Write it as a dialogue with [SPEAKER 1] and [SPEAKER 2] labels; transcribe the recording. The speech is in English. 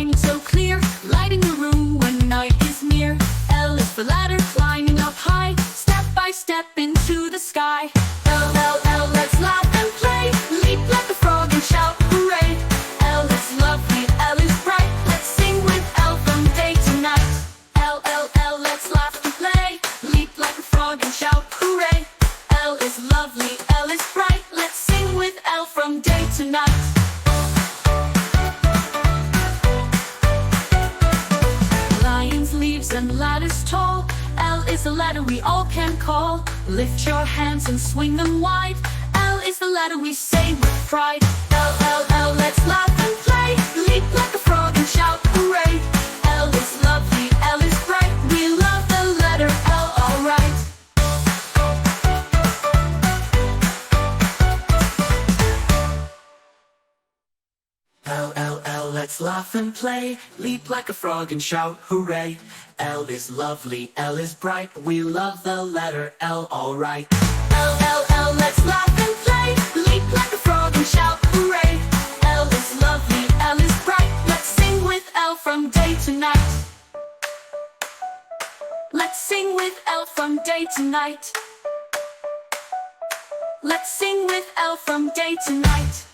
[SPEAKER 1] shining so clear, lighting the room when night is near. L is for ladder, climbing up high, step by step into the sky. L, L, L, let's laugh and play, leap like a frog and shout hooray. L is lovely, L is bright, let's sing with L from day to night. L, L, L, let's laugh and play, leap like a frog and shout hooray. L is lovely, L is bright, let's sing with L from day to night. Lions, leaves, and ladders tall, L is the ladder we all can call. Lift your hands and swing them wide, L is the ladder we say with pride. L, L, L, let's laugh and play, leap like a frog and shout hooray. L is lovely, L is bright, we love the letter L, alright. L, L, L, let's laugh and play, leap like a frog and shout hooray. L is lovely, L is bright, we love the letter L, alright. L, L, L, let's laugh and play, leap like a frog and shout hooray. L is lovely, L is bright, let's sing with L from day to night. Let's sing with L from day to night. Let's sing with L from day to night.